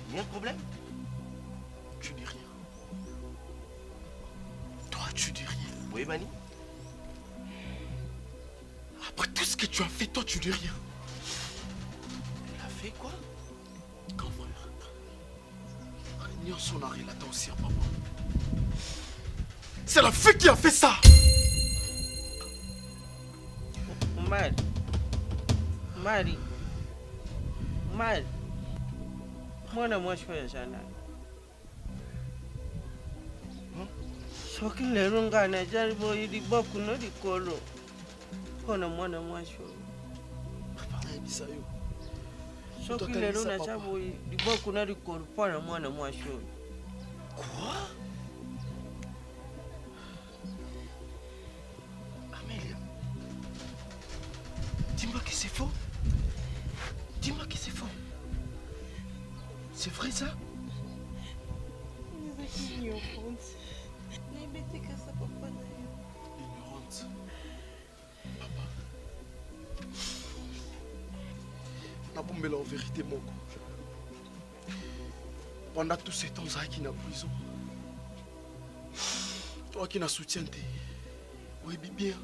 Il y a un problème? Tu dis rien. Toi, tu dis rien. Oui, Mani? Après tout ce que tu as fait, toi, tu dis rien. Elle a fait quoi? Grand frère. Son arrêt là aussi, papa. C'est la fille qui a fait ça. Mari. Mwana mwashwe sana. Soki lero ngana jaribo yidi boku no dikolo. Kona mwana mwashwe. Papa, ebisa yo. Soki lero na chabo yidi boku no dikolo pona mwana mwashwe. Quoi? Amélia, dis-moi que c'est faux. Dis-moi que c'est faux. C'est vrai ça? Ignorante. Papa. Na bombe la vérité moko. Pendant tous ces temps qui na prison. Toi qui na soutien te. Oui bien.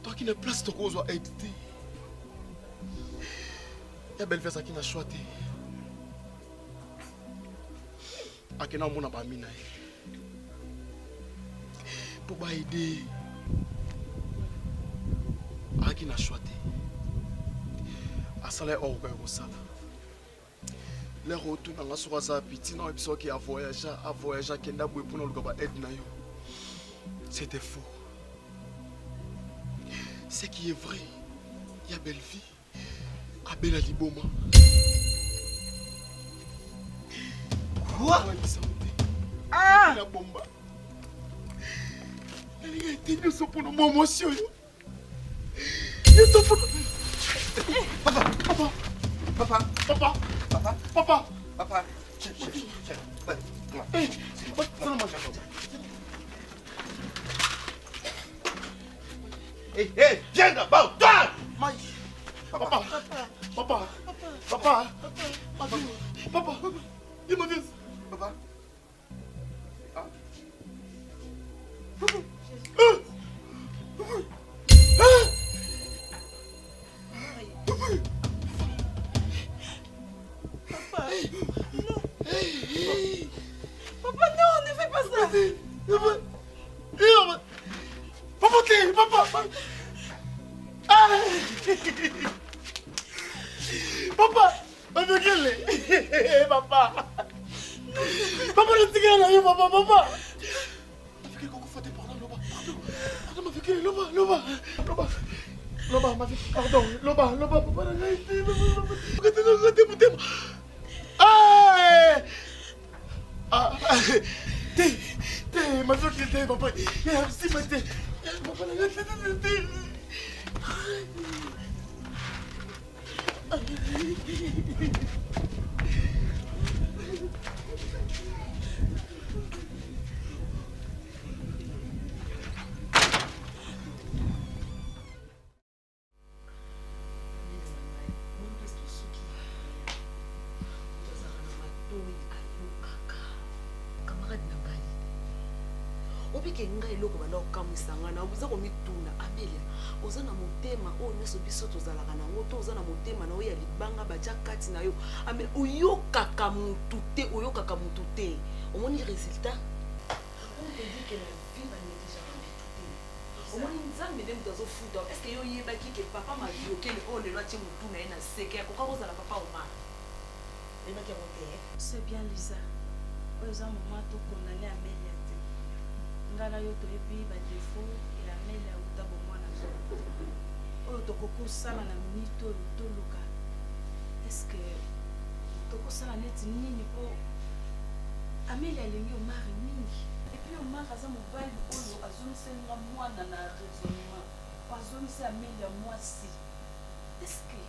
Toi qui na place ton cause à aider. Ya belle fesse qui na choisi. Akena mona ba mina. Pour ba aider. Aki na choisi. Asala o ko sala. Les retours dans la soirée petit non ebiso qui a voyagé kenda boy pour nous ba aide na yo. C'était faux. Ce qui est vrai, il y a belle vie. Abela Liboma. Quoi? Ah! La bomba. Elle a été nous sommes pour nos émotions. Nous sommes pour Papa. Hey, viens d'abord, toi! Papa. Il m'a dit. Papa. Papa, non, ne fais pas ça. Papa, pardon, Loba, papa, ma fille qui était, papa, il y a aussi ma tête. Papa, obike ngai eloko banda okamwisanga na oza komituna Amélia oza na motema oyo nyonso biso tozalaka nango to oza na motema na oyo ya libanga batia kati na yo ame oyokaka mutu te omoni résultat on te dit que la vie va négligeable mutu te omoni nzambe nde mutu azofuta est ce que yo oyebaki ke papa maviokele oyo lelo atie mutu na ye na seke akoka kozala papa omana oyebaki yango te c'est bien Lisa oyo eza moma tokondane Amélia te ngala yo toyebi badefo ya Amélia uta bomwana oyo tokokosala na minute oyo toluka est-ce que tokosala neti nini mpo Amélia alingi omari mingi epuis omari aza mobali oyo azonisenga mwana na raisonnement azonisi Amélia mwasi est-ce que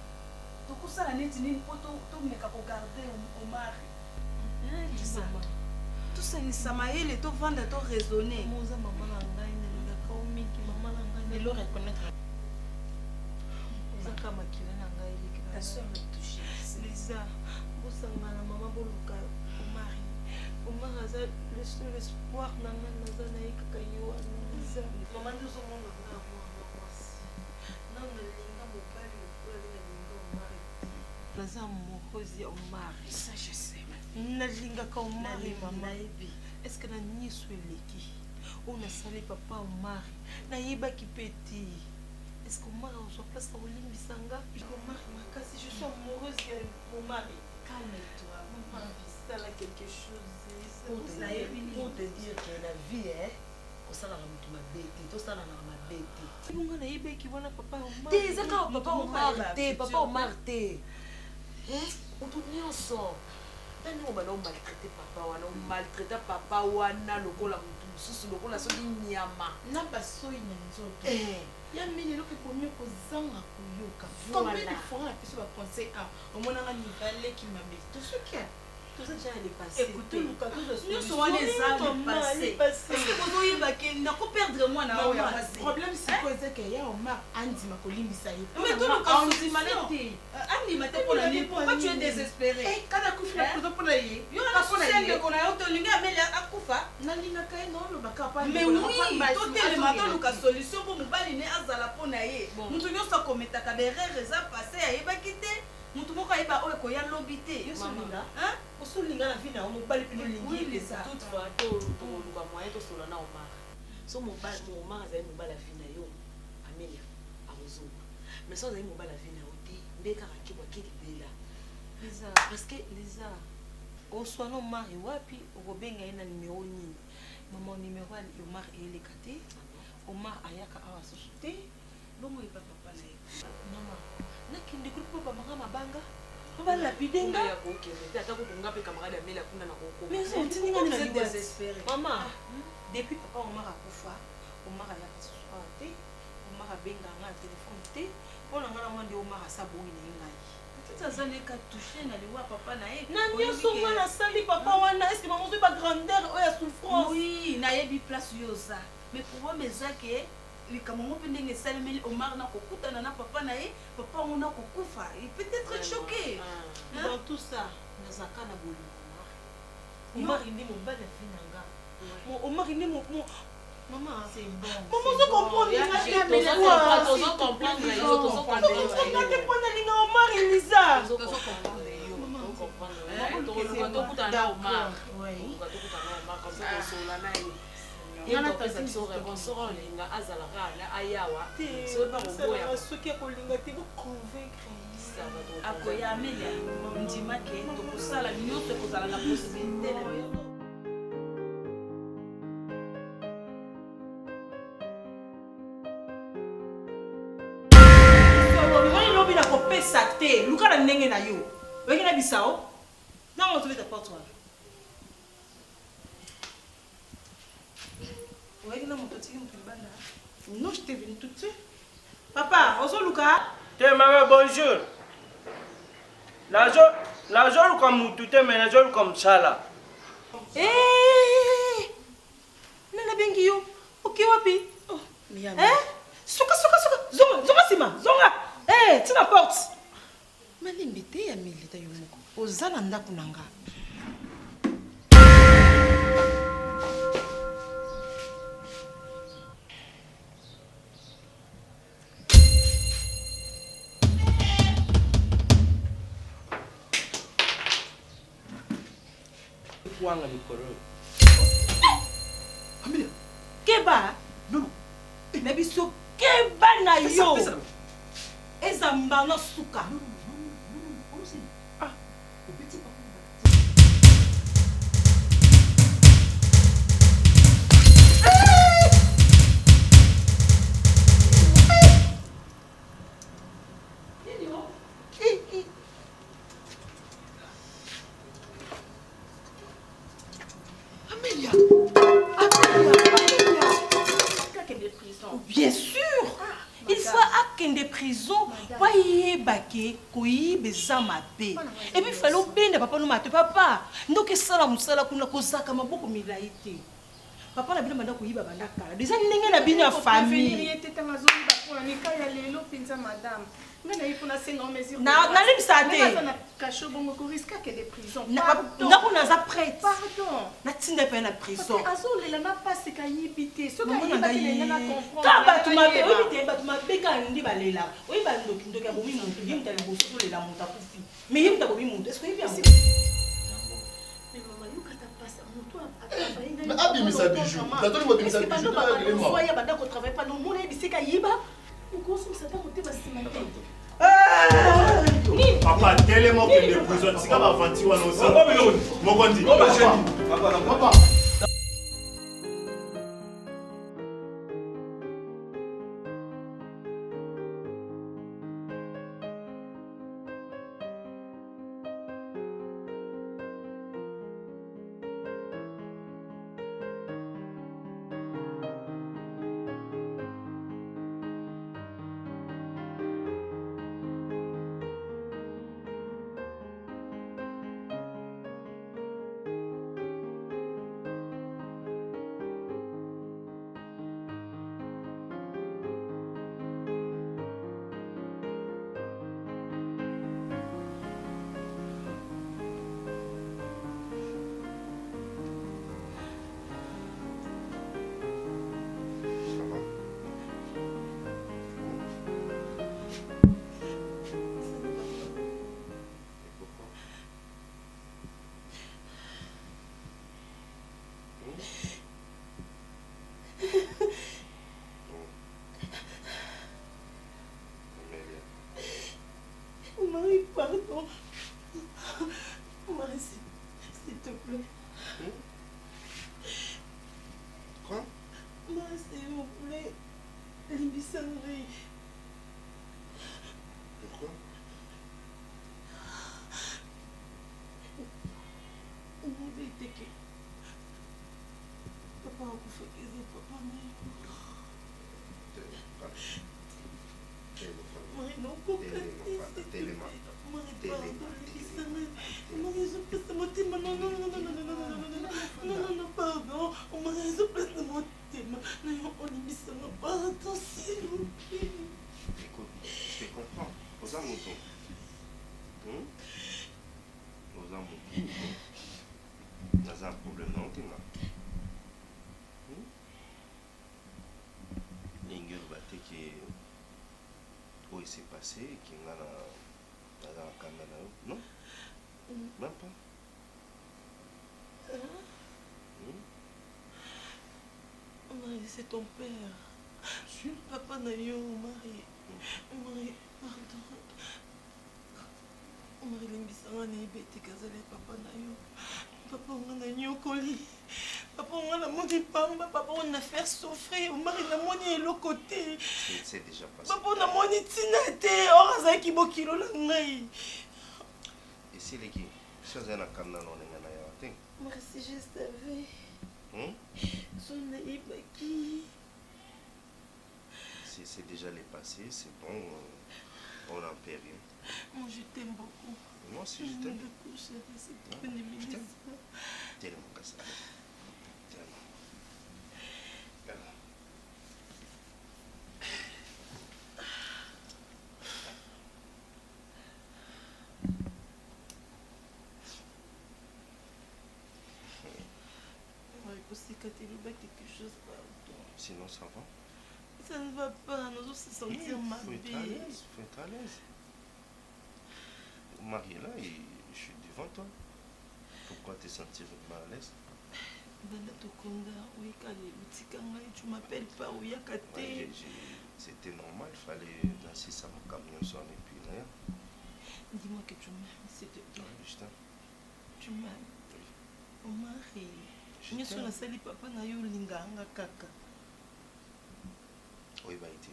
tokosala neti nini mpo tomeka kogarde omari Lisa tosanisama ele tovanda toraisonne moza mama na ngai nalingaka omiki mama na ngai lelo reconnaître Ozaka makila na ngai leki. Ta soeur me touche. Lisa, bosangana mama boluka Omari. Omar aza le seul espoir na ngai naza na ye kaka ye wana Lisa. Mama nde ozomona nga mwana mwasi. Nanga linga mobali lokola linga linga Omari. Naza amoureuse ya Omari. Ça je sais. Nalingaka Omari mama. Nayebi. Est-ce que na nyonso eleki oyo nasali papa Omari nayebaki mpe te? Est-ce que Omari azwa place na kolimbisa nga? Omari makasi, je suis amoureuse ya Omari. Calme-toi. Sala quelque chose. Pour te dire que la vie est au salon de ma bête, au salon de ma bête. Bonga nayebaki wana papa Omari. Te zaka papa Omar te, papa Omar te. On tout nyonso. Tani on va maltraiter papa wana, on maltraiter papa wana lokola mutu mususu lokola soki nyama. Na basoyi na nzoto. Ya mini loki komi kozanga koyoka. Combien de fois on a pu se conseil à au moins on y va les qui m'aime. Tout ce qui est Tout ça déjà est passé. écoutez nous quand nous Nyonso sommes wana les eza passé. Est-ce que bozoyebaki nakoperdre mwana Le oyo mwasi? problème c'est que ya Omar andima kolimbisa ye. Mais tout le cas ondima te. Andima te pour la nuit. Pourquoi tu es désespéré? Eh kada kufila kuzo pour ye. Yo na soucier de kona yo to linga Amélia akufa. Nalinga kai no lo bakapa. Mais oui, totelema toluka solution pour mobali ne azala mpona ye. Mutu nyonso akometaka berere eza passé ayebaki te. Mutu moko ayeba oyo ekoya lobi te. Yo solinga Osolinga na vie na mobali pino Oui, lingi les ça. toutefois to luka moyen to solo na Omar. So mobali Omar azali mobali vie na yo Amélia akozonga. Mais so azali mobali vie na yo te mbeka rakibwa kilibela. Lisa, parce que Lisa, on soit non mari wapi okobenga ina numéro nini. Maman numéro ya Omar eleka te. Omar ayaka awa société. Bongo epa papa na ye. Mama, nakende kulipa papa manga mabanga. Papa lapidenga. Ya kokende ata ko tunga pe camarade Amélia kuna na koko. Mais on tini nga Vous êtes na désespéré. Maman, depuis papa Omar akufa, Omar ayaka société te. Omar abenga nga téléphone te. On a ngana mwande Omar asabongi na ngai. Ça n'est qu'à toucher na liwa papa na ye. Na nyonso nga nasali papa wana, est-ce que maman ozwi ba grandeur oyo ya souffrance? Oui, nayebi place yoza. Mais problème eza ke likambo mo mpe ndenge esalemeli Omar na kokutana na papa na ye, papa ngo na kokufa. Il peut être choqué. Dans tout ça, nazaka na bolingo Omar. Omar ndi mobali ya vie na nga. Omar ndi mo maman, C'est bon. maman zo comprendre nga te Amélia. Tozo comprendre na yo, tozo comprendre. Nga te mpona linga Omar Elisa. Tozo comprendre yo, tozo comprendre. To kutana na Omar. Oui. To kutana na Omar comme ça tosola na ye. Ngana tasi sore bonsoro linga azalaka na ayawa. So ba roboya. Soki akolinga te boconvaincre. Akoya Amélia, ndima ke tokosala nyonso ekozala na possibilité na yo. Lobi na kopesa te, luka na ndenge na yo. Oyengi na bisao? Nango tobeta porte wana. Oyengi na moto tiki moto libanda. Non, je t'ai venu tout de suite. Papa, ozo luka? Te maman, bonjour. Nazo comme mutu te mais nazo comme ça là. Nana bengi yo. Ok wapi? Oh, miam. Suka. Zonga sima. Zonga. Tina porte. Malimbi te ya milita yo moko. Oza na ndako na nga. Wanga likolo. Amélia, Keba. non. Na biso keba na yo. Eza mbanga suka. Amélia. Bien sûr. Il faut akende prison pour yebake koyiba eza mabe. Et puis fallait obenda papa no mate papa. Donc sala musala kuna kozaka maboko milayi te. Papa na bino manda koyiba banda kala. Déjà ndenge na bino ya famille. Wanika ya lelo pinza madame. Ngana ipo na senga mesure. Na limisa te. Na cacho bongo ko risque que de prison. Ndako naza prête. Pardon. Na tinda pe na prison. Azolela na pasi ka yibite. So ka yibite na comprendre. Ka batu mabe, oyibite batu mabeka ndi balela. Oyiba ndoki ndoki ya bomi muntu, yimta le bosu lela muntu akufi. Mais yimta bomi muntu, est-ce que yibia mo? Mais maman, yo kata pasi muntu Mais abimisa bijou. Natoni mo bimisa bijou. Soya banda ko travaille pas non mon ebisika yiba. Ukoso msata kote basimante. Papa, tellement que les prisons, c'est comme avant tu vois non ça. Mokondi. Papa. Marie, pardon. Marie, s'il te plaît. Quoi? Marie, s'il vous plaît. Limbissanri. Pourquoi? Papa, vous faites papa, Marie, non, pourquoi pardon. Marie, je place de mon thème. On y met ça, pardon, s'il vous plaît. Écoute, je te comprends. Aux amoutons. Aux amoutons. Dans un problème, non, tu m'as. L'ingénieur batté qui où il s'est passé, qui m'a dans un caméra. Non? Même pas. Marie, c'est ton père. Sûr? Papa n'a eu Marie. Marie, pardon. Marie, l'embissanga n'a été casée, papa n'a eu. Papa, on a eu colis. Papa, on a monté pamba. Papa, on a fait souffrir. Marie, on a monté le côté. C'est déjà passé. Papa, on a monté tinate. Or, ça qui bokilo la naï. Et c'est les qui? Si on a un caméra, on est en train. Marie, si je savais. Son naïf qui. C'est déjà les passés, c'est bon, on en perd rien. Moi, je t'aime beaucoup. Moi aussi, je t'aime. Beaucoup, chérie, c'est tout une Je t'aime. ministre. Tellement que ça. Tellement. Aussi, quand il y a quelque chose, pardon. Sinon, ça va. Ça ne va pas, nous aussi se sentir mal. Il faut être à l'aise, il faut être à l'aise. Marie est là et je suis devant toi. Pourquoi te sentir mal à l'aise? Tu m'appelles pas ou C'était normal, il fallait danser ça mon camion sonne et puis rien. Dis-moi que tu m'aimes, s'il te plaît. Je t'aime. Tu m'aimes. Oui. Marie. Je Je suis t'aime. la seule papa na yo linganga kaka. Oui, bah, été.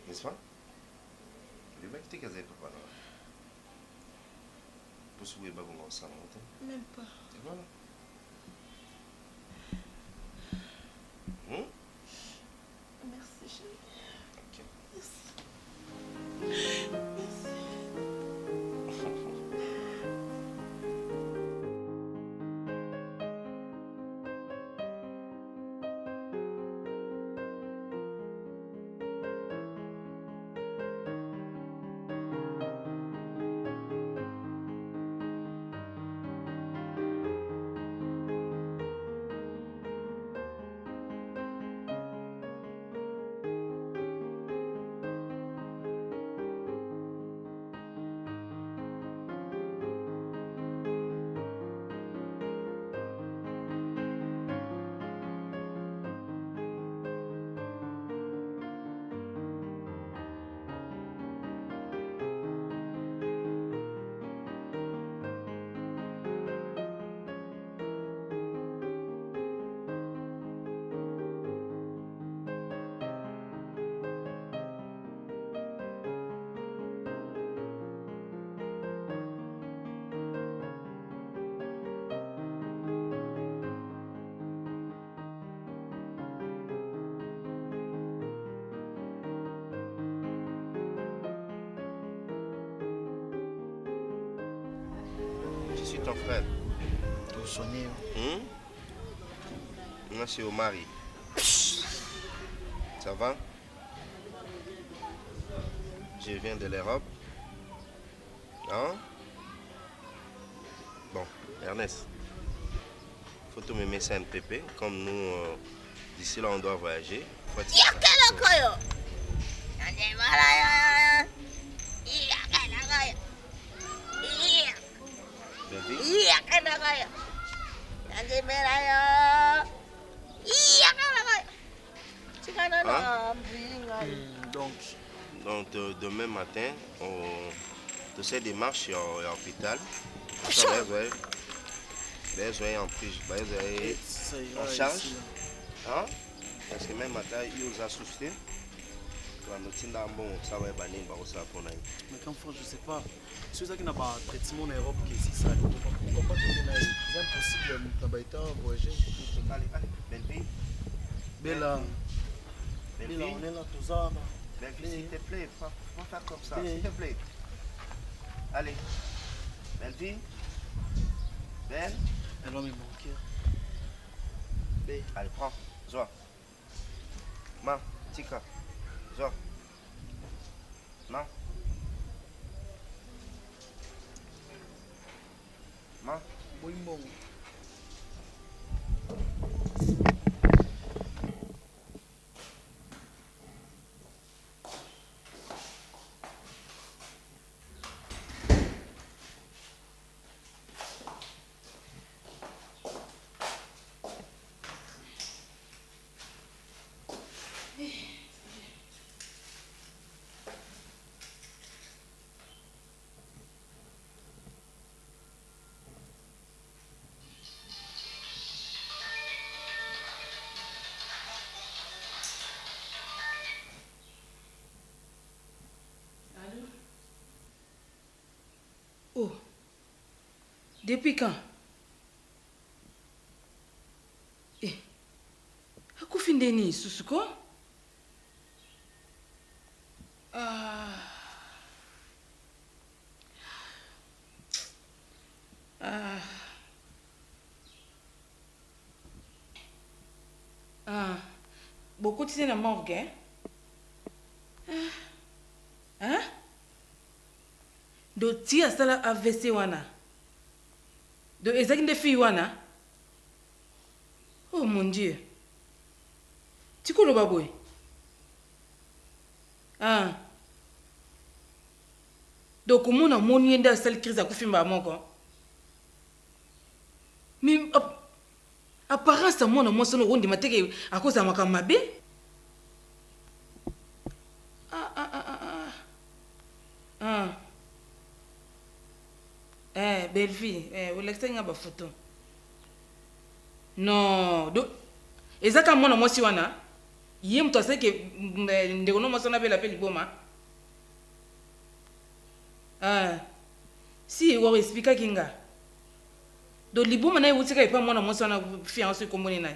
N'est-ce pas? Le mec était casé, papa. Pour se voir, bon, ensemble. Même pas. Et voilà. Merci, chérie. Ok. Merci. Merci. ton frère? Tout sonné. Moi, c'est Omari. Ça va? Je viens de l'Europe. Hein? Bon, Ernest, faut tout me mettre ça MPP. Comme nous, d'ici là, on doit voyager. Donc demain matin, on fait des marches à l'hôpital. En prise, en charge. Hein? Parce que même matin, il nous a soufflé. Mais quand je sais pas, si vous avez un traitement en Europe qui est ça, pourquoi pas c'est impossible de voyager. Allez, belle Bella, Belle on est là, tout ça. s'il te plaît, faut faire comme ça, s'il te plaît. Allez, belle fille. Belle. Elle va me manquer. Allez, prends, Zoa. Ma, Tika. Zoa. Ma. Ma. Oui, bon. Oh, depuis quand? Eh, akufi ndeni susuko? Beaucoup de na morgue, hein? Hein? Do ti asala AVC wana? Do ezaki nde fi wana? Oh mon Dieu. Tikoloba boy. Do komona moni enda asali crise akufi mba moko. Mais apparence mona mo sono rondi mateke akoza makama mabe. Belle fille, vous l'extérieur ba photo. Non, do ezaka mona mwasi wana. Yé mto aseke ndeko no mwasi na bela pe liboma. Si wo explica kinga. Do liboma na yutika ipa mona mwasi wana fiancé komoni na.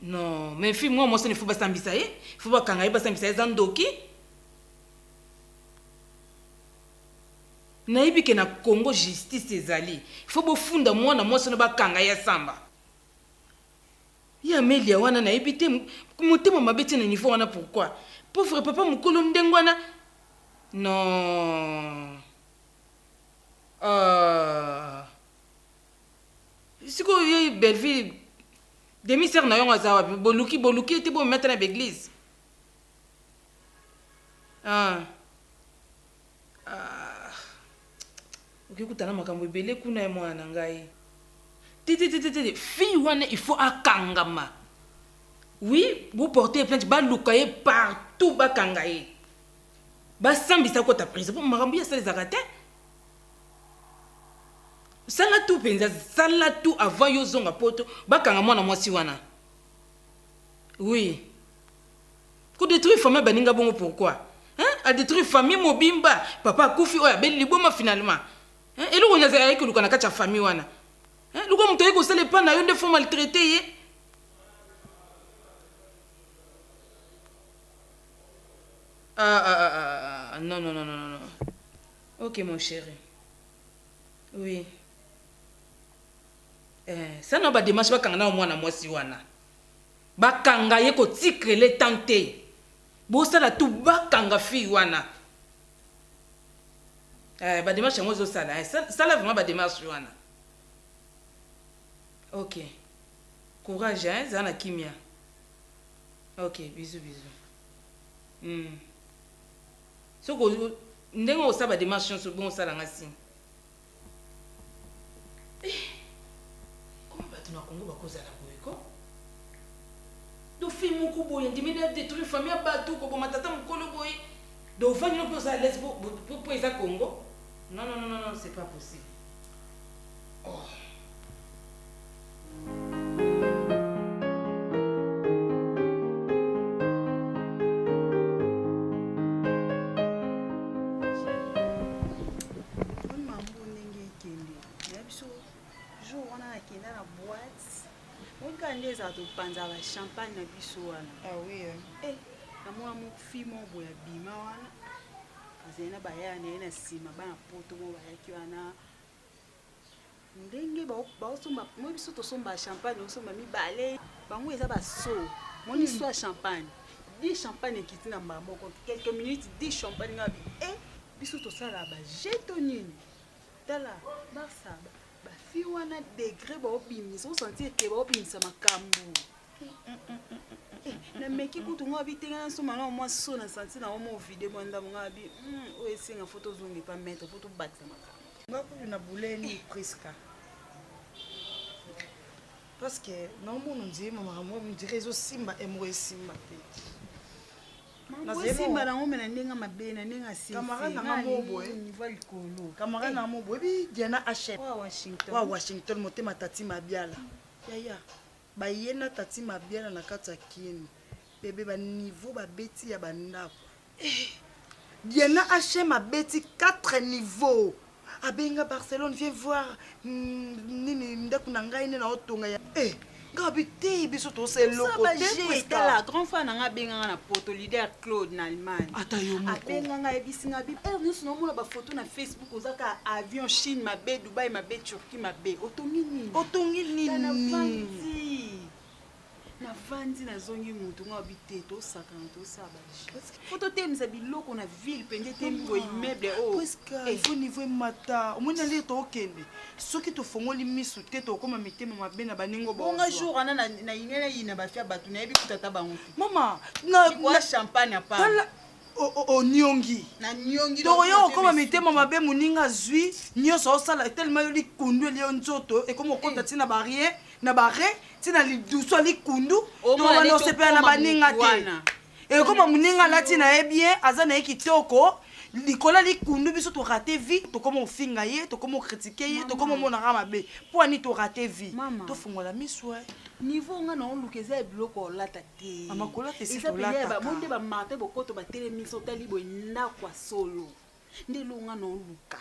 Non, mais fille moi mwasi ne faut pas sambisa faut pas kanga ba sambisa zandoki. Naibi ke na Congo justice ezali. Faut bofunda mwana mwasi no bakanga ya samba. Ya Amelia wana naibi te motema mabeti na niveau wana pourquoi? Pauvre papa mukolo ndengwana. Non. Siko ye Belleville demi-sœur na yonga zawa boluki te bo mettre na l'église. Okikutana makambo ebele kuna ya mwana ngai. Tete fille wana il faut akangama. Oui, vous portez plainte ba lukaye partout ba kangaye. Ba sambisa ko ta prise pour makambo ya sala zakate. Sala tout penza sala tout avant yo zonga poto ba kanga mwana mwasi wana. Oui. Ko détruire famille baninga bongo pourquoi? A détruire famille mobimba, papa kufi oya beli liboma finalement. Et le on a zéro que le kana kacha famille wana. Le ko mtoye ko sele pa na yo nde fo maltraité ye. Non. Ok, mon chéri. Oui. Ça n'a pas de démarche, bakanga au moins na mwasi wana. Bakanga ye ko tikrele tante. Bosala tout bakanga fi wana. Ba démarche moi zo sala. Ça là vraiment ba démarche wana. Ok. Courage hein, zana kimia. Ok, bisous. Soko ndengo osaba démarche so bon sala ngasi. Comment va tu na Congo ba kozala boyeko? Do film moko boye ndimi de détruire famille bato ko boma tata mukolo boye. Do fani no posa lesbo pour eza Congo. Non, c'est pas possible. Oh. Eza to panza ba champagne na biso wana. Ah oui. Na mwa mo fi mo boya bima wana. Azena ba ya na sima ba na poto mo ba ya ki wana. Ndenge ba osomba mo biso to somba champagne osomba mibale. Bango eza ba so. Mo ni so champagne. 10 champagne ekiti na mbamoko quelques minutes 10 champagne ngabi. Biso to sala ba jeto nini. Tala Barça. Fi wana degré ba obimisa o sentir que ba obimisa makambu na meki kutu ngabi tenga nsoma na mwa so na sentir na mo video mwanda ngabi o esinga photo zongi pa mettre photo batsa makambu ngaku na buleni presque parce que non mon ndi mama mo me dirait zo simba emo simba te simba na ngomena ndenga mabena ndenga si camarade na mobo niveau likolo camarade na mobo bi Diana Hachette wa Washington motema tati mabiala yaya ba yena tati mabiala na kati ya kini bébé ba niveau ba beti ya bandako Diana Hachette ma beti 4 niveaux abenga Barcelone viens voir nini ndako na ngai na otonga ya Gabité, biso to c'est le côté la grand fan nga benga na poto leader Claude na Allemagne. Atayo moko. Abenga nga ebisinga bi. Nous no mona ba photo na Facebook ozaka avion Chine mabe Dubai mabe Turquie mabe. Otongi nini? Na vanti. Na vanti na zongi mutu nga bité to saka to saba. Photo temisa biloko na ville pende tembo immeuble o. Il faut niveau mata. Omona le to okende. Soki to fongoli misu te to koma mitema mabe na baningo bo. Bonga jour ana na inela ina ba fia batu na yebi kutata bango. Mama, na champagne pa. O nyongi. Na nyongi. To yo koma mitema mabe muninga zui, nyoso osala tellement yoli kundu le nzoto e komo kota tina barrière, na barré, tina li douso li kundu. To wana sepe na baninga te. E koma muninga lati na e bien, azana e kitoko. Likola likundu biso to raté vie to comme finga ye to comme critiquer ye to comme mona ramabe pour ni to raté vie to fungola miswa niveau nga na olukeza bloko lata te amakola te si to lata ba monde ba mate bokoto ba tele miso tali bo na kwa solo ndelo nga na oluka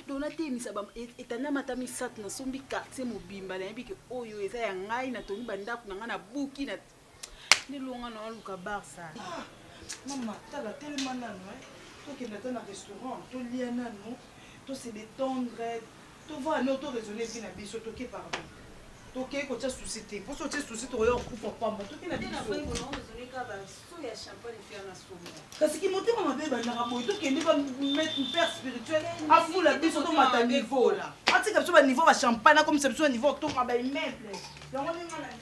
dona te misa ba etana mata misat na sombi quartier mobimba na biki oyo eza ya ngai na toni banda ku nga na buki na ndelo nga na oluka Barça mama tala tellement nano qui est dans un restaurant, tout lien non, tout se détendre, tout va non, tout raisonner bien à biso, tout qui pardon, tout qui est côté société, pour sortir société, on va couper pas mal, tout qui n'a pas raisonner car tout y a champagne faire la somme. Parce qu'il monte ma bébé na rabo, tout qui n'est pas mettre une père spirituelle, à fou la biso tout matin niveau là. Ah tu comme ça niveau va champagne comme c'est besoin niveau tout ma belle meuble. Donc on est malade.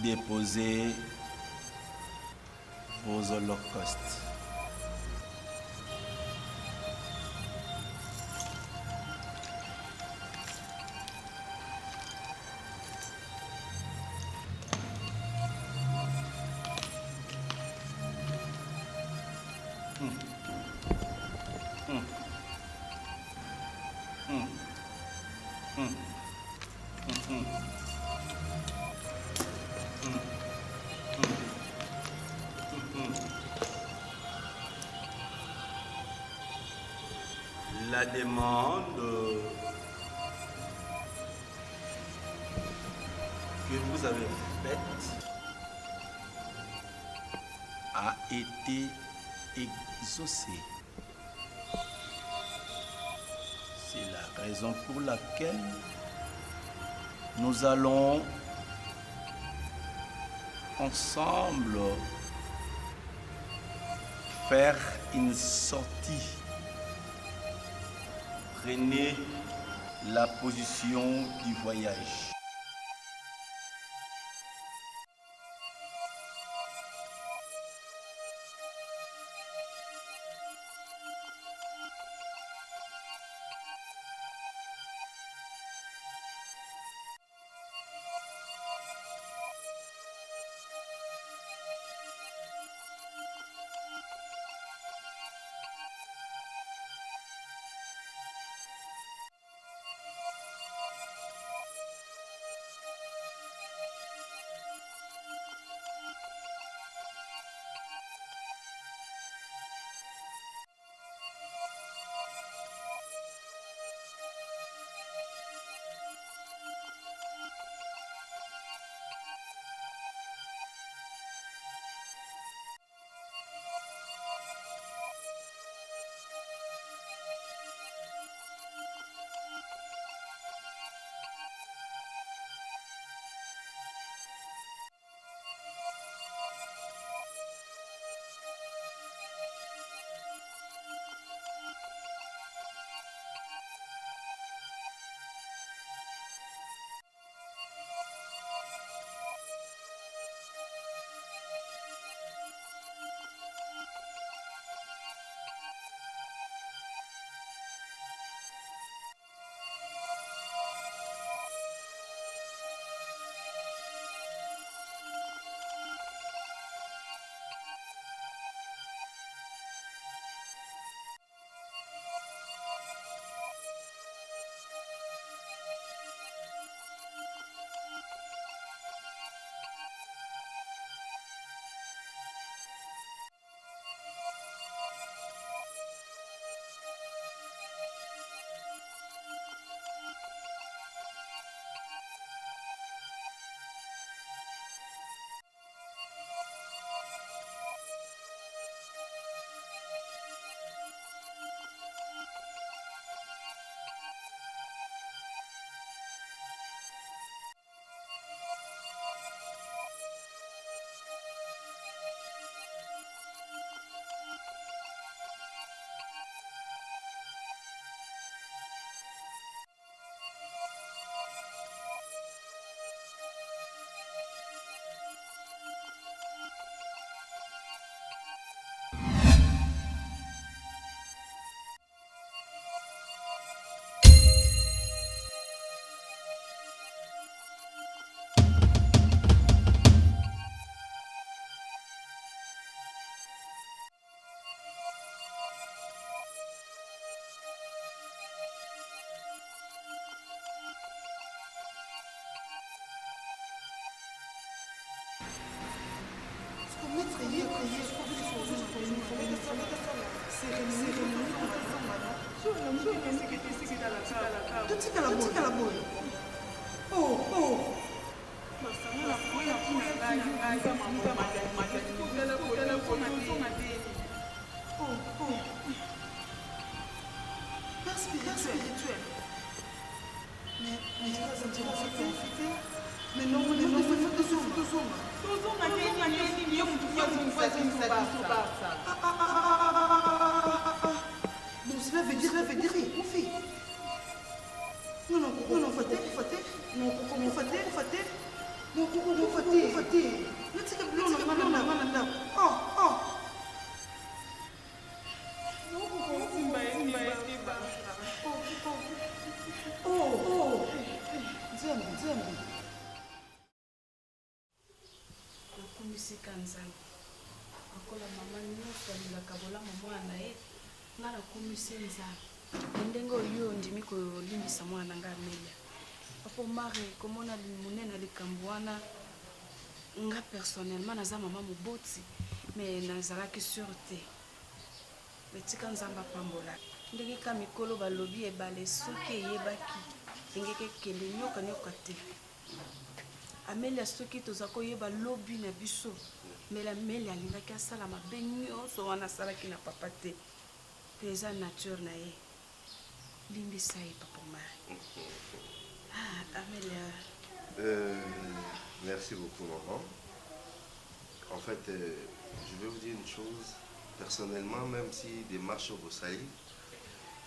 Déposer vos holocaustes. La demande que vous avez faite a été exaucée. C'est la raison pour laquelle nous allons ensemble faire une sortie. Prenez la position du voyage. bisika nzambe akola mama nyonso alingaka bolama mwana na ye nga nakomisi nzambe ndenge oyo ndimi kolimbisa mwana nga Amelia papa Omare komona monene likambo wana nga personnellement naza mama moboti mais nazalaki sur te betika nzambe apambola ndenge ka mikolo balobi ebale soki eyebaki engeke kende nyoka te Amelia soki toza koyeba lobi na biso mais Amelia alingaki asala mabe nyonso wana asalaki na papa te mpe eza nature na ye limbisa ye papa Omare. Amelia. Merci beaucoup, maman. En fait, je vais vous dire une chose. Personnellement, même si des marches vous salissent,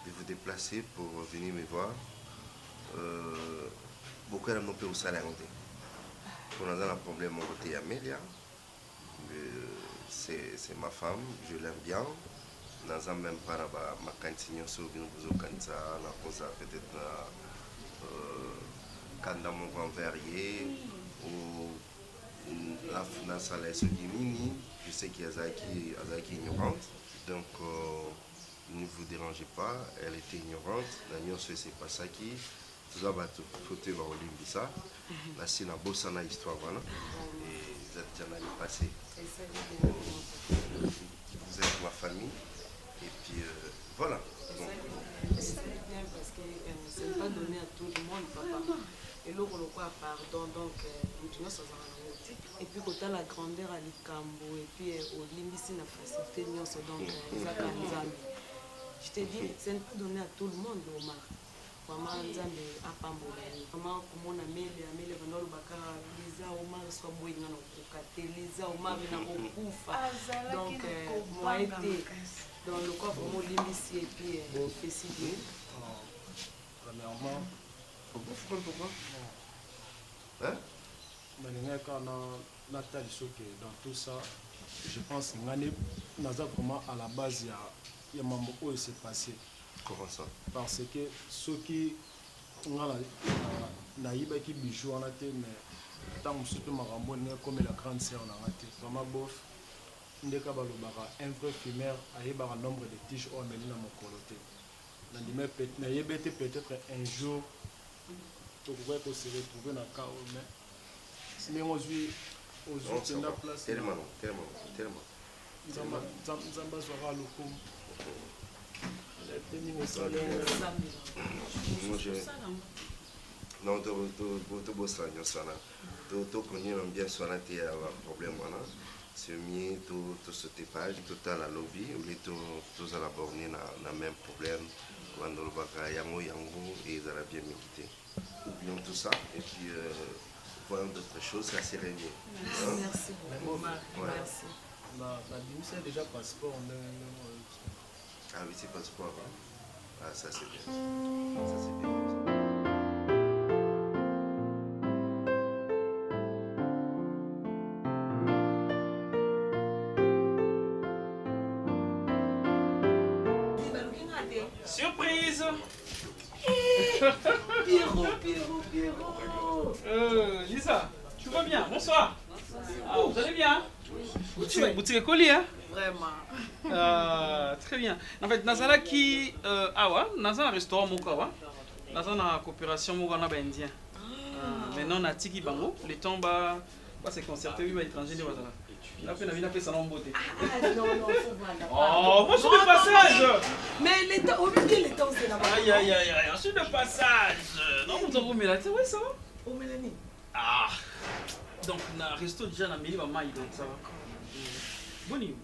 de vous déplacer pour venir me voir, beaucoup de gens peuvent s'arrêter. Pour nous avoir un problème, mon côté Amélia, c'est ma femme, je l'aime bien. Nous n'avons même pas ma cantine sur nous peut-être quand dans mon grand verrier ou la salle est mini, je sais qu'il y a qui ignorante, donc ne vous dérangez pas, elle était ignorante, la c'est pas ça qui tout va tout côté va au ça là c'est la bosse en histoire voilà et vous êtes déjà allé passer vous êtes ma famille et puis voilà. C'est bien parce que c'est pas donné à tout le monde, papa. Et là, on a pardon, donc on et puis quand la grandeur à l'Ikambo, et puis au limite, la facilité, donc je te dis, c'est pas donné à tout le monde, Omar. Maman Nzambe apambola maman komona Amelia vanalo bakara liza Omar soit boy ngana kokate liza Omar na kokufa donc moi été dans le corps vraiment limité et puis décidé premièrement pourquoi hein quand Nathalie Soke dans tout ça je pense ngane naza comment à la base il y a mambo où il s'est passé. Comment ça? Parce que ceux qui naïba qui bijou en a été mais tant que surtout marambo n'est comme la grande sœur en a été vraiment bof ndeka balobara un vrai primaire aïba un nombre de tiges au melina mon coloté n'andimé peut-être un jour tu pourrais se retrouver dans cas mais si on suit aux la place tellement Zamba sera le coup. Non, tu bosses là, tu connais bien sur la terre, problème voilà. C'est mieux tout ce tapage, tout à la lobby, ou les tous à la borne na même problème. Quand le baka yango et ils allaient bien méditer. Oublions tout ça et puis voyons d'autres choses, ça c'est régné. Merci beaucoup. Merci. La c'est déjà passeport. Ah oui, c'est passeport. Ah, ça c'est bien. Ça c'est bien. Surprise. Pierrot. Lisa, tu vas bien? Bonsoir. Ah, vous allez bien? Boutique colis, hein? Vraiment. Très bien. En fait, Nazala qui dans un restaurant Mokawa, dans une coopération Mokawa indien. Maintenant, on a Tiki Bango, les temps va se concerter avec les étrangers de Wazala. Après, on a fait salon beauté. Non, faut voir. Oh, moi je suis de passage. Mais l'état, au milieu de l'état, c'est là-bas. Aïe, je suis de passage. Non, vous avez remis là, oui, ça va? Au Mélanie. Ah, donc, on a resto déjà dans Mélanie, donc ça va. Boni.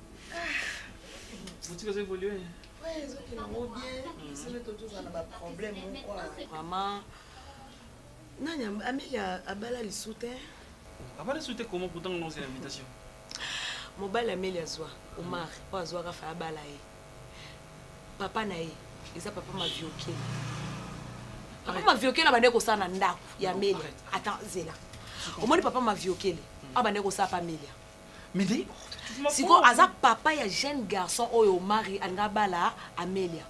Vous avez évolué? Oui, ils ont bien. C'est le tout, ça n'a pas de problème. Vraiment. Non, Amélia Abala le soutien. Abala le soutien comment pourtant on a l'invitation? Mon bal Amélia Zoa, Omar, pas Zoa Rafa Abala. Papa Nae, et ça papa m'a vioqué. Papa m'a vioqué là, bandeko ça nanda, ya Amélia. Attends, Zéla. Au moins papa m'a vioqué. Ah bandeko ça pas Amélia. Mais dis. Si quoi, Aza papa ya jeune garçon Omar et Angabala Amélia.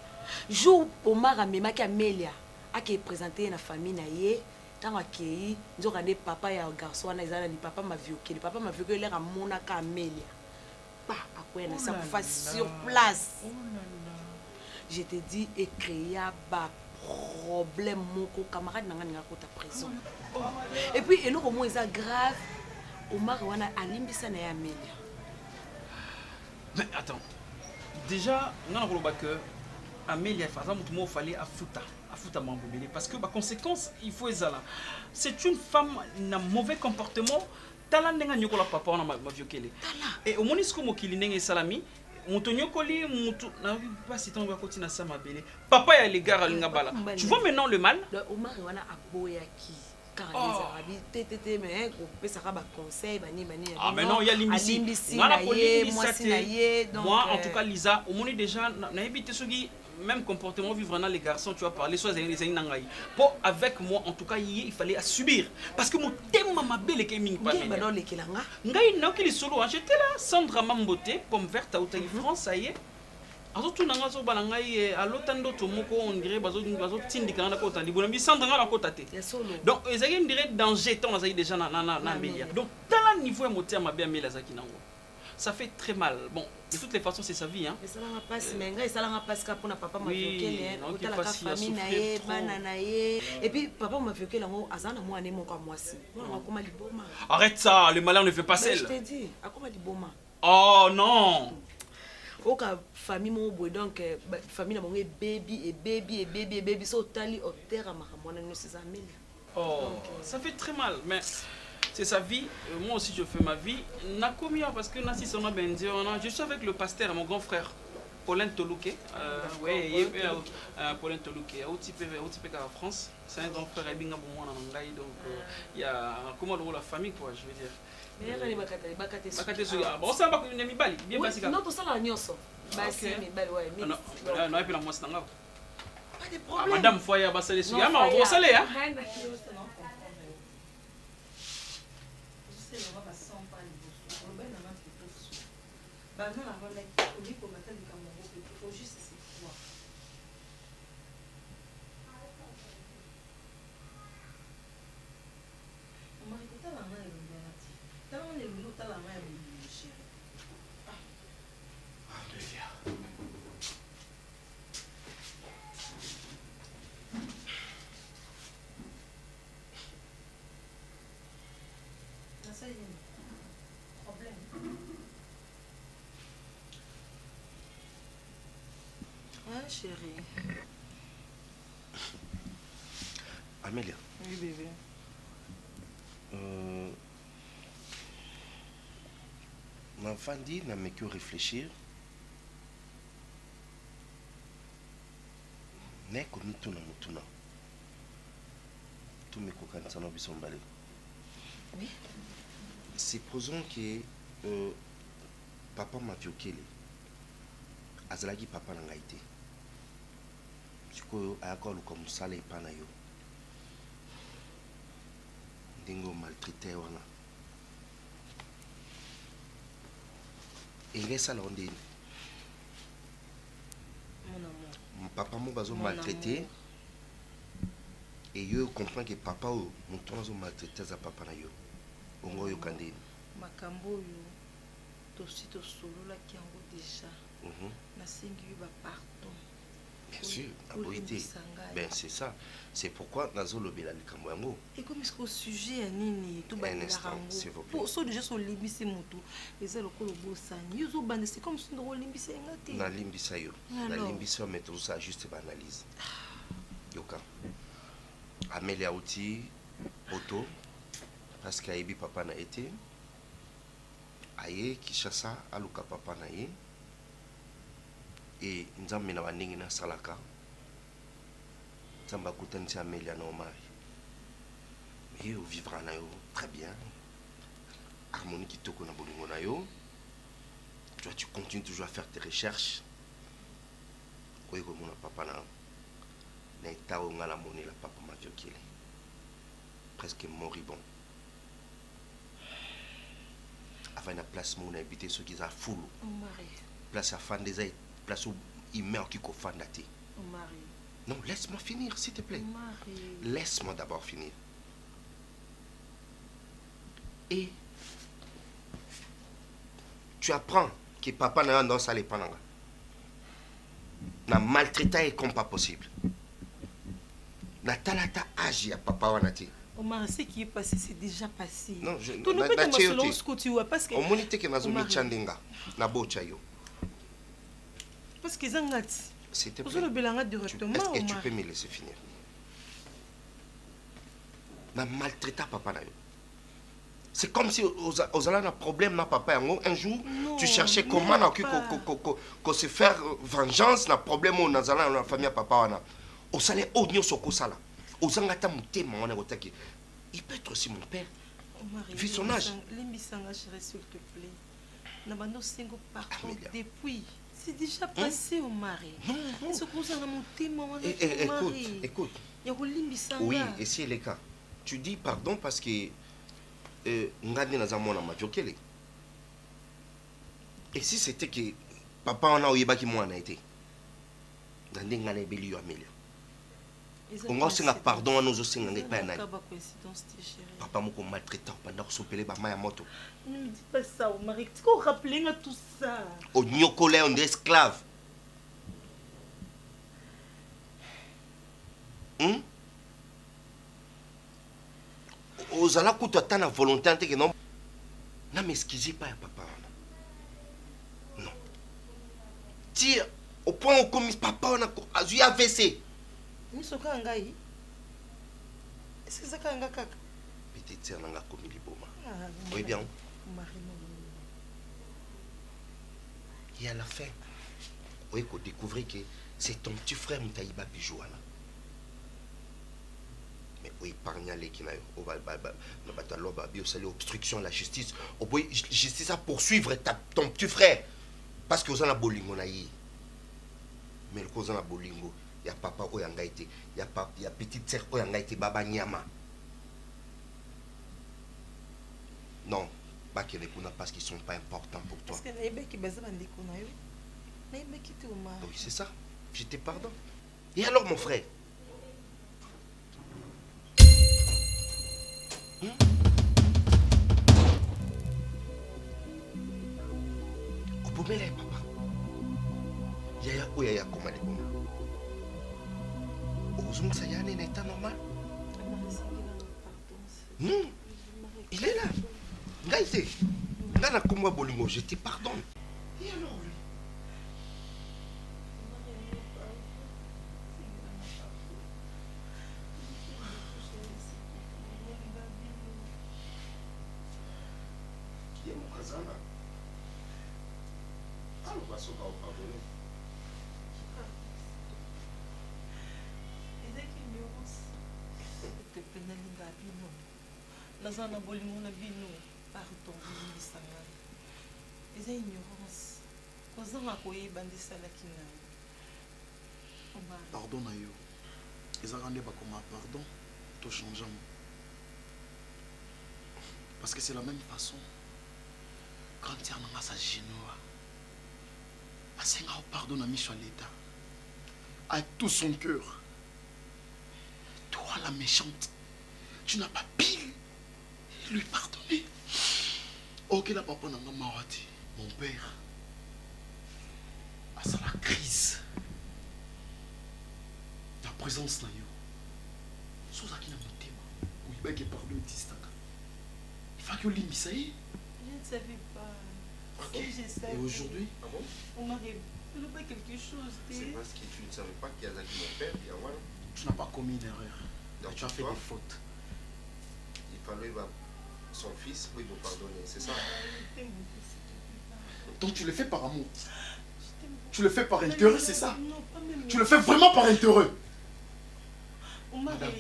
Jour Omar a même Amélia a qui présenté la famille naie ntango akei nzokande papa ya garçon wana eza nani papa maviokeli eleka amonaka amelia pa akwea na sa kufa sur place. Je te dis ecréa problème moko camarade nanga ninga kota prison. Et puis eloko mo eza grave Omar wana alimbisa na ya Amélia. Mais attends. Déjà, on a un que Amélia fallait afuta mambobele parce que par conséquence, il faut ezala. C'est une femme n'a mauvais comportement. Tala ndenga nyokola papa na maviokele. Et au monisco mokili ndenge salami Moutonyokoli, na pas si ton va continuer ça ma belle. Papa ya les gars alinga bala. Tu vois maintenant le mal? Le Omar wana aboyaki. Car les arabes tété mais ko pesa ka ba conseil bani. Ah mais non, il y a limite. Moi en tout cas Lisa, au moins déjà na évité ce qui même comportement vivre dans les garçons, tu vas parler soit les nangai. Pour avec moi en tout cas il fallait subir parce que mon thème ma belle qui ming pas. Mais non les kelanga. Ngai na ki solo, j'étais là Sandra Mamboté, pomme verte à Outaï France ça y est. Azo tout nanga so balangai à l'otando to moko on dirait bazo tindika na kota ndi bonambi Sandra na kota te. Donc ezaki on dirait danger tant ezaki déjà na média. Donc dans le niveau émotif ma bien Amélia zaki nango. Ça fait très mal. Bon, de toutes les façons, c'est sa vie. Hein. Mais ça n'a pas passé, mais ça n'a pas passé pour papa m'a fait la famille naé, banana naé. Et puis papa m'a fait que là, azana moi ané mon comme moi si. Moi comment dit boma. Arrête ça, le malin ne fait pas celle. Je t'ai dit, à comment dit boma. Oh non. Oka famille mon boy donc famille na mon baby so tali au terre ma mona no ses Amélia. Oh, ça fait très mal mais c'est sa vie, moi aussi je fais ma vie. Parce que je suis avec le pasteur, mon grand frère, Paulin Toluke. Oui, Paulin Toluke, en France. C'est un grand frère, donc il y a comment la famille, quoi, je veux dire. Bon, ça va, il y a bien non, tout ça là, non, pas de problème. Madame Foya, bah, c'est les sujets. Ah, bon, ça l'est, hein. Chérie. Amélia. Oui, bébé. L'enfant dit n'a mais que réfléchir. N'est comme tout na mutuna. Tout mes coquins ça n'a pas balé. Oui. Supposons que papa m'a violé. Azalagi papa n'a été. Siko ayako comme ça les panayo. Dingo maltraité wana. Et laisse alors ndine. Mon amour. Mon papa m'a bazo maltraité. Et yo comprend que papa o mon tonazo maltraité za papa na yo. Ongo yo kandine. Makambo yo. Tosi to solo la ki yango déjà. Nasengi ba pardon. Bien sûr, ben c'est ça. C'est pourquoi nazo lobela likambo yango. Et comme est-ce qu'au sujet nini tout ba la rango. Pour ça déjà so limbisi mutu. Eza lokolo bosani. Yo zo bande c'est comme si ndo limbisi ngati. Na limbisa yo. Na limbisa mais tout ça juste banalise. Yoka. Amélia outi auto parce qu'aibi papa na été. Aye Kishasa aluka papa na ye. Et nous avons mis na salaka. Nous avons mis Amélia na Omar. Et on vivra na yo très bien. Harmonie qui toko na bolingo na yo. Tu continues toujours à faire tes recherches. Oye ko mona papa na. Na itawo ngala moni la papa ma viokile. Presque moribond. Avant la place mon habité ceux qui a full. Place à fan des aides. Place où il meurt qui confond la thé. Non, laisse-moi finir, s'il te plaît. Laisse-moi d'abord finir. Et tu apprends que papa n'a dans ça les pananga. Na maltraité comme pas possible. Na talata âge ya papa wanati. Omar, ce qui est passé, c'est déjà passé. Non, je tu ne peux pas te selon ce que tu vois parce que au monité que nazumi chandinga na bocha yo. Parce que zangati. C'était Vous le belanga directement. Est-ce que tu peux me laisser finir? Na maltraité papa na yo. C'est comme si aux allants un problème na papa un jour non, tu cherchais comment qu'on se faire vengeance na problème au nazala na famille papa wana. Au salaire au nyo soko sala. Aux angata mutema wana otaki. Il peut être aussi mon père. Vu son âge. Limbisanga chérie s'il te plaît. Na bando singo partout depuis. C'est déjà passé au mari. Non. Ce qu'on a mutema wana. Écoute. Ya limbisanga. Oui, et si le cas. Tu dis pardon parce que ngani na zamona majokele. Et si c'était que papa on a oyebaki mwana été. Ngani ngana ebeli yo Amélia. On a singa pardon à nos osinga ngai pa na. Papa moko maltraitant pendant que sopele ba maya moto. Ne me dis pas ça, Omar. Tu peux rappeler à tout ça. Au nyokole on est esclave. Aux allants que tu as la volonté que non. Non, m'excusez pas, papa. Non. Tire au point où commis papa on a eu AVC. Ni soka ngai. Est-ce que ça kanga kaka? Petite sœur n'a commis les boma. Oui bien. Et à la fin, oui qu'on découvre que c'est ton petit frère Moutaïba Bijoua là. Mais oui, pargnalé qui n'a au obstruction à la justice. Au bout justice à poursuivre ton petit frère. Parce que vous avez bolingo naï. Mais le cause en bolingo, il y a papa oyanga été, il y a petite sœur oyanga été baba nyama. Non, pas que les kuna parce qu'ils sont pas importants pour toi. Parce que naïbe qui baza bandi kuna yo. Naïbe qui te oma. Oui, c'est ça. Je te pardonne. Et alors mon frère? Opomele papa. Yaya oyaya koma les boma. Ozung sayane n'est pas normal. Non. Il est là. Ngaïté. Ngana komwa bolingo, je te pardonne. Et alors lui? Qui est mon casana? Alors, on va se pardonner. Nazana bolingo na bino pardon bisanga. Eza ignorance. Kozanga koyeba ndisalaki na. Pardon na yo. Ezaka nde bakoma pardon to changeant. Parce que c'est la même façon. Quand il y a un sa genoa. Asenga pardon à Michel l'État. Avec tout son cœur. Toi la méchante. Tu n'as pas pile lui pardonner. Ok, la papa n'a pas marati. Mon père a ça la crise. La présence n'a eu. Chose à qui n'a pas été. Oui, mais qui pardonne distinct. Il faut que l'imi ça y est. Je ne savais pas. Ok. Et aujourd'hui? Ah bon? On m'a révélé pas quelque chose. C'est parce que tu ne savais pas qu'il y a mon père. Et voilà. Tu n'as pas commis une erreur. Donc, tu as fait des fautes. Il fallait son fils pour vous pardonner, c'est ça? Donc tu le fais par amour. Tu le fais par intérêt, c'est ça? Tu le fais vraiment par intérêt. Madame,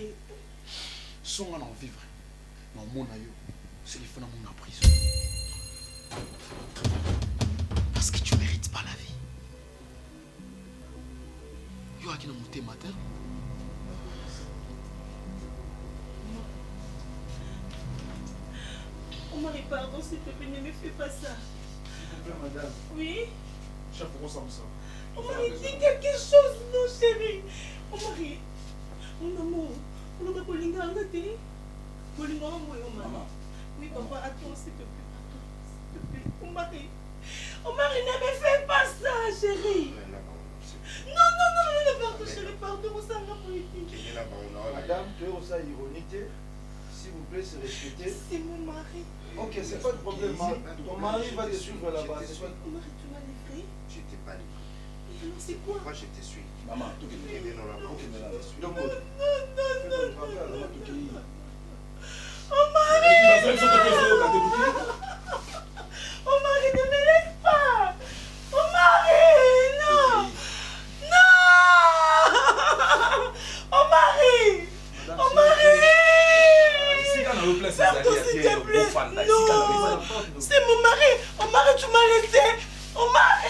son on en vivre. Non, mon aïeux, c'est le fait dans mon prison. Parce que tu ne mérites pas la vie. Yo a qui n'a monté matin. Marie, pardon, s'il te plaît, ne me fais pas ça. S'il vous plaît, madame. Oui? Chef, pourquoi ça me ça? Oh Marie, dis quelque chose, non chérie. Oh Marie, mon amour, on ne va pas linga en gâter. Mon linga en moi, maman. Oui, papa, attends, s'il te plaît. Attends, s'il te plaît. Omar, il ne me fait pas ça, chérie. Non, pardon, chérie, pardon, on s'en va politique. Madame, tu es aussi ironique. S'il vous plaît, c'est respecté. C'est mon mari. Ok, c'est pas de problème. Ton mari va te suivre là-bas. Omar, tu m'as livré? Je t'ai pas livré. Alors, c'est quoi? Pourquoi je te suis? Maman, tu es dans la banque. Non. Omar, ne me laisse pas. Omar, non. Omar. Pardon, s'il te plaît. Non. C'est mon mari. Omar, tu m'as laissé. Omar.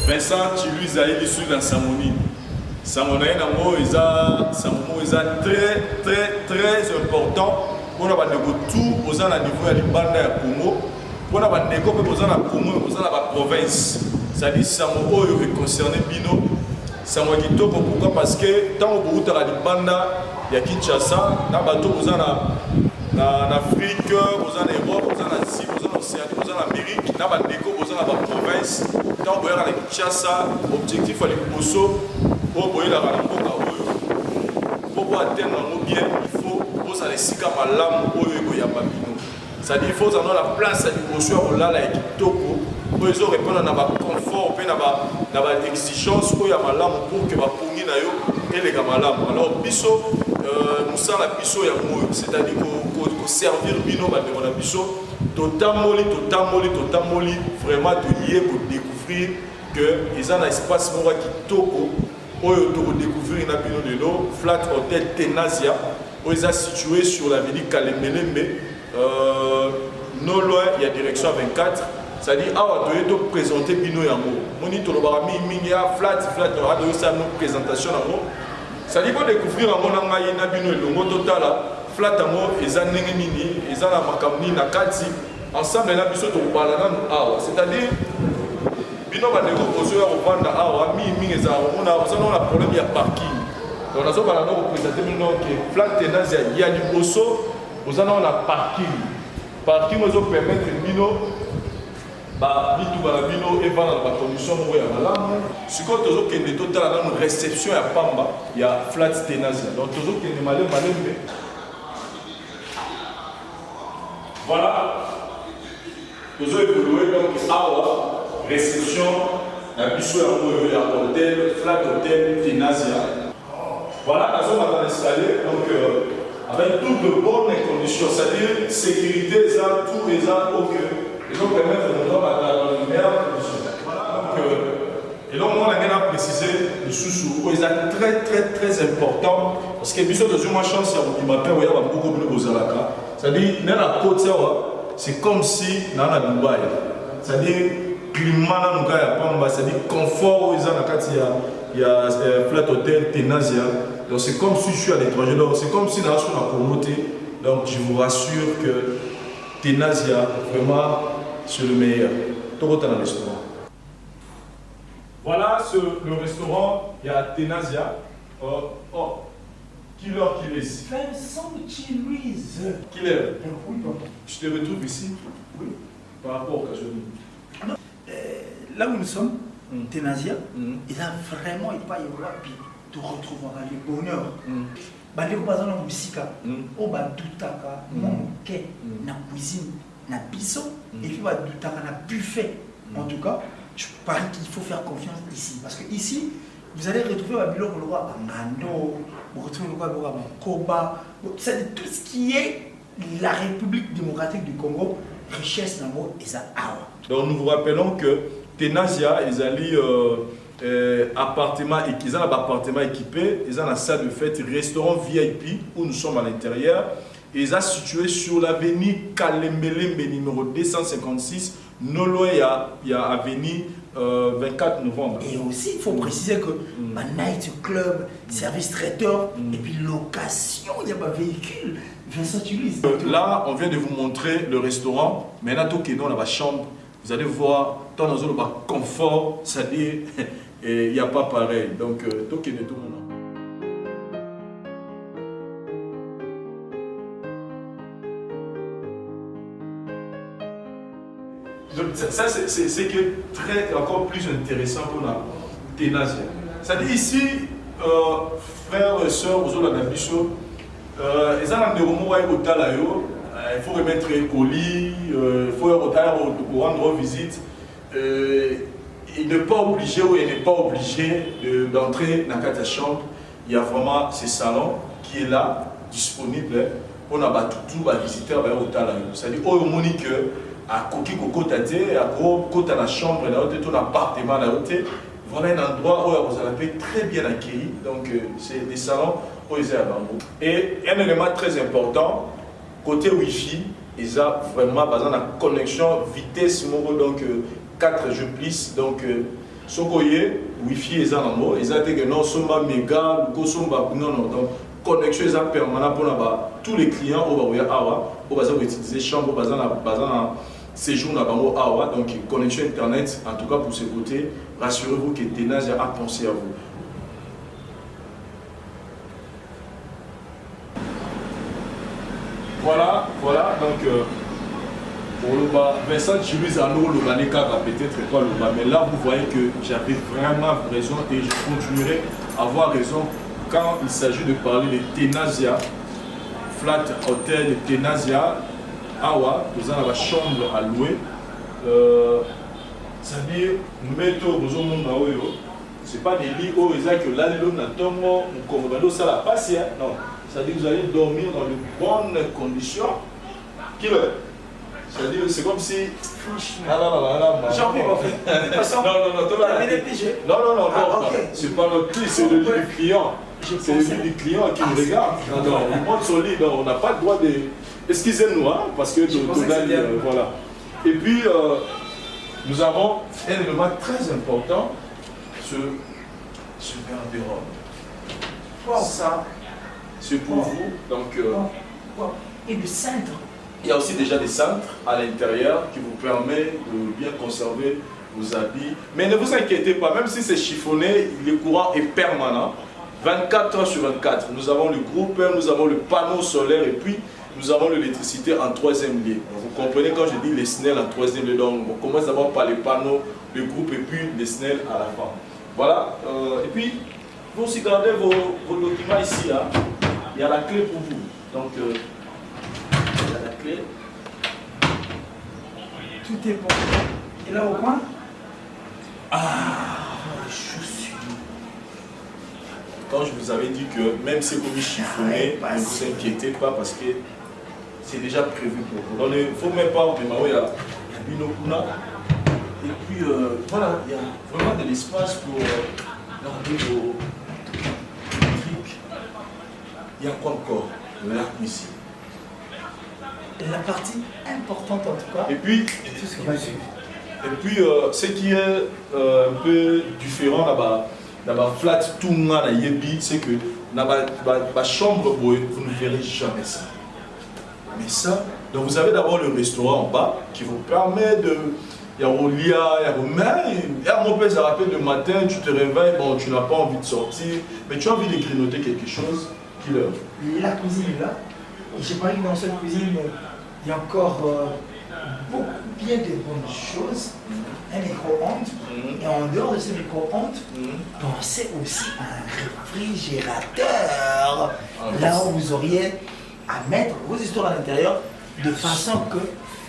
Vincent, tu lui as dit sur la Samoni. Samoni, c'est très important pour nous tout aux niveau de l'Ibanda et Congo. Pour nous négocier aux Congo et la province. C'est-à-dire Samo est concerné Bino. Samo Kitoko, pourquoi? Parce que tant que vous êtes à l'Ibanda, il y a Kinshasa, dans bateau vous en Afrique, vous en Europe, vous en Asie, vous en Océanie, vous en Amérique, dans la négo, vous en la province. Tant que vous êtes à Kinshasa, objectif à l'Iposo, pour vous la pour atteindre bien, il faut que les sika malamu oyo ya babino. C'est-à-dire il faut avoir la place à l'Iposo au lala et kitoko. Pour ils répondre à la confort, à la exigence oyo ya malamu pour que ba pongi na yo et les malamu. Alors biso musa la biso ya moyo, c'est-à-dire que servir bino ba de biso totamoli vraiment de lier pour découvrir que ils ont un espace mora kitoko oyo to découvrir na bino de l'eau Flat Hotel Tenazia où ils sont situés sur l'avenue Kalemelembe non loin il y a direction 24. C'est-à-dire awa to présenter bino yango moni to lobara mingi ya flat a de ça nos présentation yango. C'est-à-dire pour découvrir yango na ngai na bino elongo totala flat yango eza ndenge nini eza na makamni na kati ensemble na biso to balana awa. C'est-à-dire bino ba nego pozo ya rwanda awa mingi eza on a problème ya parking. Donc nazo bala no présenter bino que Flat Tenazia ya liboso ozana na parking ozo permettre bino bitu bala bino et dans la condition ya malamu siko tozo kende totala na réception ya pamba ya Flat Tenazia. Donc tozo kende malembe voilà tozo évoluer donc awa réception la biso ya hôtel Flat Hotel Tenazia. Voilà nous sommes dans l'escalier donc avec toutes de bonnes conditions, c'est-à-dire sécurité tout les ok. Et donc permettre de nous dans les meilleures conditions. Et donc moi on a précisé le sous-sous, c'est très important parce que biso de ma chance il m'a fait beaucoup de bozalaka. C'est-à-dire dans la côte c'est comme si dans la Dubaï. C'est-à-dire climat na ngaya pamba, c'est-à-dire confort ils ont il y a Flat Hotel Tenazia. Donc c'est comme si je suis à l'étranger. Donc c'est comme si dans la communauté. Donc je vous rassure que Tenazia vraiment c'est le meilleur. Tout dans le restaurant. Voilà le restaurant, il y a Tenazia. Qui l'heure qu'il est Vincent Chilouise. Qui l'heure? Oui, papa. Je te retrouve ici. Oui. Par rapport au cas non. Là où nous sommes, Tenazia, il a vraiment pas eu rapide de retrouver le bonheur. Bandeko bazana musika o badutaka moke na cuisine na biso et puis badutaka na buffet. En tout cas, je parie qu'il faut faire confiance ici parce que ici vous allez retrouver babilo ko loba ngando, vous retrouvez loba koba, c'est tout ce qui est la République démocratique du Congo, richesse nango et ça awa. Donc nous vous rappelons que Tenazia ils allaient appartement et qu'ils ont un appartement équipé, ils ont la salle de fête, restaurant VIP où nous sommes à l'intérieur Ils sont situés sur l'avenue Kalembelembe numéro 256. Non loin, il y a avenue 24 novembre. Et aussi, il faut préciser que ma night club, service traiteur, et puis location, il y a pas véhicule. Vincent utilise. Là, on vient de vous montrer le restaurant. Maintenant, tout qui est dans la chambre, vous allez voir, dans le confort, c'est-à-dire, il n'y a pas pareil. Donc, tout qui est tout le monde. Ça, c'est que encore plus intéressant pour la Ténasia. C'est-à-dire ici, frères et sœurs, vous avez la bichot, ils ont il faut remettre les colis, il faut rendre visite. Il n'est pas obligé ou il n'est pas obligé d'entrer dans la chambre. Il y a vraiment ce salon qui est là, disponible pour tout visiteurs c'est-à-dire au Monique à Koki Koko Tate, à gros côté la chambre, ton appartement, voilà un endroit où vous allez très bien accueilli. Donc c'est des salons où ils sont à Bambou. Et un élément très important, côté Wi-Fi, ils ont vraiment besoin de connexion vitesse donc 4G+. Donc ce que Wi-Fi ils ont ils ont dit que non, sont méga, non, donc connexion est permanente pour tous les clients au Awa, au bazar utiliser chambre, au bazar séjour dans Bango Awa, donc connexion internet. En tout cas pour ce côté, rassurez-vous que Ténasia a pensé à vous. Voilà, donc pour le bas, Vincent Jules Anno, le Banéka va peut-être pas le bas, mais là vous voyez que j'avais vraiment raison et je continuerai à avoir raison quand il s'agit de parler de Ténasia, Flat Hotel de Ténasia, Awa, nous avons la chambre à louer. C'est-à-dire, nous mettons nos hommes, c'est pas des lits où ils ont que là, nous avons ça la passe, non. C'est-à-dire que vous allez dormir dans de bonnes conditions. C'est-à-dire c'est comme si... Jean-Pierre, en fait. Non, c'est pas notre lit, c'est le lit du client. C'est le lit du client qui nous regarde. Non, on monte son lit, on n'a pas le droit de... Excusez-nous, parce que voilà. Et puis, nous avons un élément très important, ce garde-robe. Ça, c'est pour vous. Donc, et le cintre. Il y a aussi déjà des cintres à l'intérieur qui vous permettent de bien conserver vos habits. Mais ne vous inquiétez pas, même si c'est chiffonné, le courant est permanent. 24 heures sur 24. Nous avons le groupe, nous avons le panneau solaire et puis nous avons l'électricité en troisième lieu. Vous comprenez quand je dis les SNEL en troisième lieu, donc on commence d'abord par les panneaux, le groupe et puis les SNEL à la fin. Voilà. Et puis, vous aussi gardez vos documents ici. Il y a la clé pour vous. Donc, il y a la clé. Tout est bon. Et là au coin? Les chaussures. Quand je vous avais dit que même si vous chiffonné, ne vous inquiétez pas parce que c'est déjà prévu pour vous. Il ne faut même pas il y a Binokuna. Et puis voilà, il y a vraiment de l'espace pour garder vos trucs. Il y a quoi encore? Là, ici. La partie importante en tout cas. Et puis, tout ce qui va suivre. Et puis ce qui est un peu différent là-bas, dans la flat tout le monde c'est que dans la chambre, vous ne verrez jamais ça. Mais ça, donc vous avez d'abord le restaurant en bas qui vous permet de... Il y a au lit, il y a au main, il y a mon père, ça rappelle le matin, tu te réveilles, bon, tu n'as pas envie de sortir, mais tu as envie de grignoter quelque chose qui leur... La cuisine est là. Et j'ai parlé que dans cette cuisine, il y a encore beaucoup bien de bonnes choses. Un micro-ondes. Et en dehors de ce micro-ondes, pensez aussi à un réfrigérateur. Là où vous auriez à mettre vos histoires à l'intérieur de façon que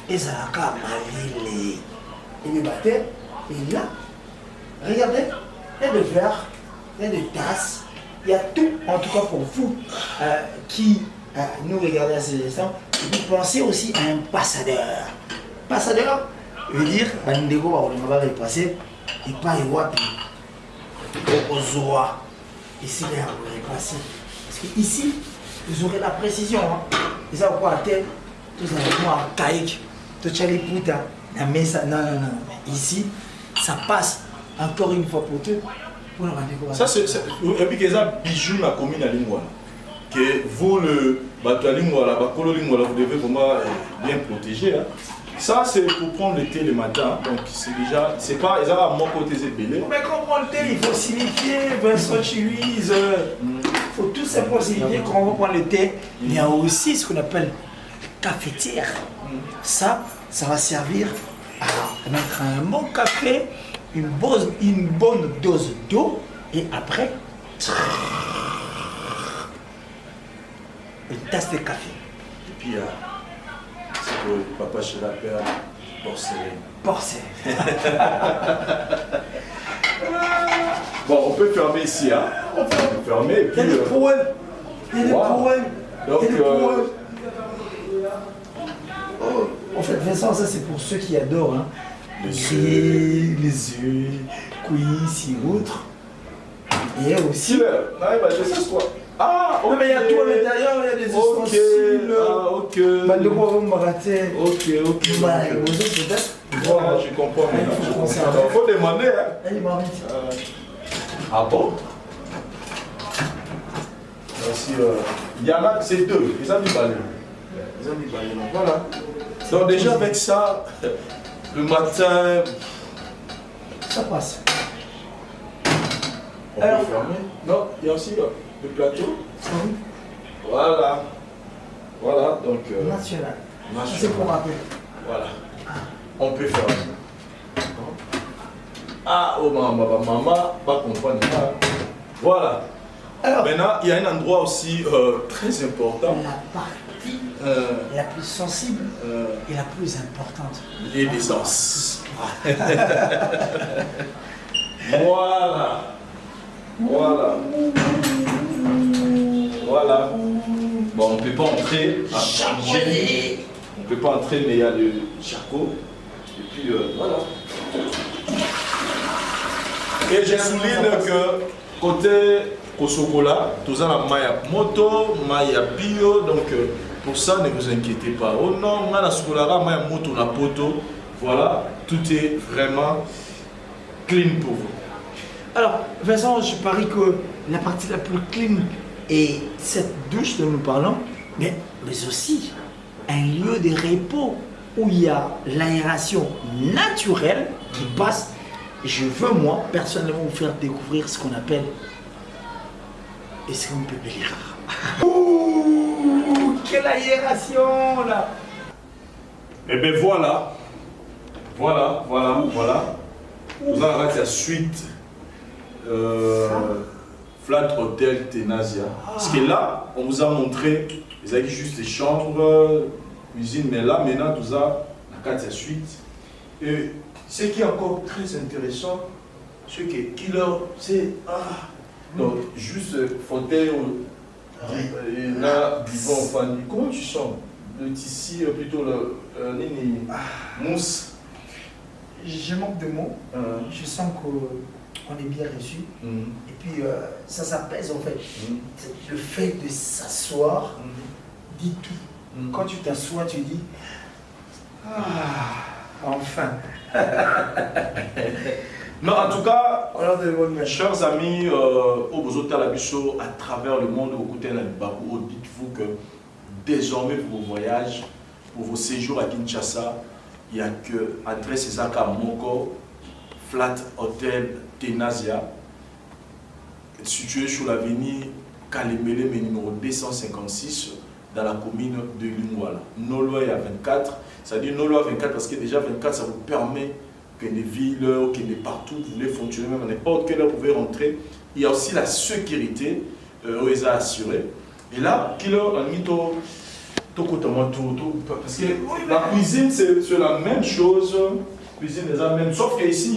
les alaka malilé. Et me battaient. Et là, regardez, il y a des verres, il y a des tasses, il y a tout, en tout cas pour vous qui nous regardez à ces instants. Et puis pensez aussi à un passadeur. Passadeur veut dire, on va passer et pas y voir aux oies. Ici, là, vous allez passer. Parce que ici, vous aurez la précision. Ils ont quoi à terre, tout ça, moi, caïque, tout ça, les putas, la mesa, non. Ici, ça passe encore une fois pour tout. Pour nous rendre ça, c'est. Et puis, il y a un bijou dans la commune à Lingouala. Que vous, le bateau à Lingouala, vous devez vraiment bien protéger. Hein. Ça, c'est pour prendre le thé le matin. Donc, c'est déjà. C'est pas. Ils ont à mon côté, c'est belé. Mais quand on prend le thé, il faut signifier Vincent Chiluise. Il faut tout simplement signifier quand on va prendre le thé. Il y a aussi ce qu'on appelle cafetière. Ça va servir à mettre un bon café, une bonne dose d'eau et après une tasse de café. Et puis, c'est que papa chez la père, porcelaine. Bon, on peut fermer ici, hein. On peut fermer et puis. Il y a des poèmes. Donc, en fait, Vincent, ça c'est pour ceux qui adorent. Hein. Les œufs, cuits et autres. Et aussi. Ah, non, mais il y a tout à l'intérieur, il y a des ustensiles. Ok. Bah, de quoi vous me ratez. Ok. Bah, vous autres, peut-être. Voilà, je comprends maintenant. Il faut demander, hein. Allez, marmite. Ah bon? Voici, il y en a, c'est deux. Ils ont mis balai. Voilà. Donc déjà avec ça, le matin... Ça passe. On peut fermer. Non, il y a aussi le plateau. Oui. Voilà. Voilà, donc... National. C'est pour rappeler. Voilà. On peut fermer. Ah, oh maman, pas comprendre. Voilà. Alors, maintenant, il y a un endroit aussi très important. La partie la plus sensible et la plus importante. Les l'essence. Voilà. Bon, on ne peut pas entrer. On ne peut pas entrer, mais il y a le charcot. Et puis, voilà. Et je souligne que côté Kosokola, tout ça, la moto, maya bio, donc pour ça, ne vous inquiétez pas. Oh non, on a la Sokolara, maya moto, na poto. Voilà, tout est vraiment clean pour vous. Alors, Vincent, je parie que la partie la plus clean est cette douche dont nous parlons, mais aussi un lieu de repos où il y a l'aération naturelle qui passe. Je veux, moi, personnellement, vous faire découvrir ce qu'on appelle Est-ce qu'on peut bélir? Ouh, quelle aération, là! Et bien voilà. Vous avez la suite Flat Hotel Tenasia. Parce que là, on vous a montré, ils avaient juste les chambres, cuisine, mais là, maintenant, tout ça, la 4 suite. Et ce qui est encore très intéressant, c'est que Killer, c'est. Donc, juste fauteuil, là, vivant, enfin, comment tu sens? Le tissu, plutôt le mousse. Je manque de mots. Je sens qu'on est bien reçu. Et puis, ça s'apaise en fait. Le fait de s'asseoir dit tout. Quand tu t'assois, tu dis enfin. Non, en tout cas, chers amis, au Bozotta Labisso, à travers le monde, au côté de Bakou, dites-vous que désormais pour vos voyages, pour vos séjours à Kinshasa, il n'y a que André César Moko, Flat Hotel Tenasia, situé sur l'avenue Kalemele, numéro 256, dans la commune de Lingouala. Nolo est à 24, c'est-à-dire Nolo à 24 parce que déjà 24, ça vous permet que les villes, que les partout, vous voulez fonctionner, même à n'importe quelle heure, vous pouvez rentrer. Il y a aussi la sécurité, OESA assurée. Et là, parce que la cuisine, c'est la même chose. Cuisine est la même, sauf qu'ici,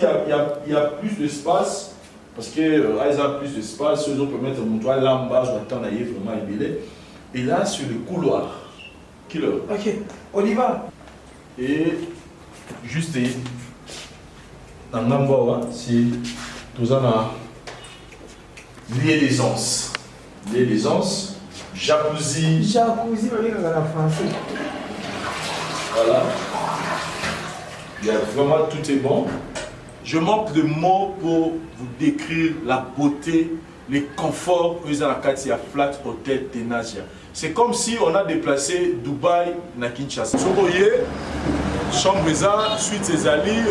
il y a plus d'espace. Parce que ils ont plus d'espace, eux peuvent mettre mon toit là en bas, je m'attends à y vraiment ébélé. Et là, sur le couloir, ok, on y va. Et juste dans l'endroit, c'est tout ça, lié d'aisance. jacuzzi. Jacuzzi, on va la français. Voilà. Il y a vraiment tout est bon. Je manque de mots pour vous décrire la beauté, les conforts que la Katia Flat Hotel Tenasia. C'est comme si on a déplacé Dubaï na Kinshasa. Si vous voyez, chambre suite ses alliés,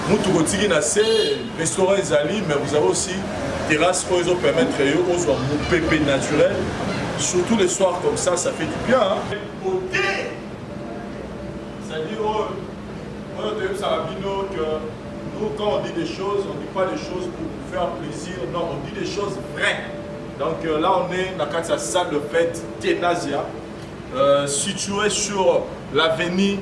Moutourotigi Nassé, restaurant les alliés, mais vous avez aussi terrasse où ils ont permettre aux un pépé naturel. Surtout les soirs comme ça fait du bien. Hein. Beauté! C'est-à-dire, que nous, quand on dit des choses, on ne dit pas des choses pour vous faire plaisir, non, on dit des choses vraies. Donc là, on est dans la salle de fête Tenasia, située sur l'avenue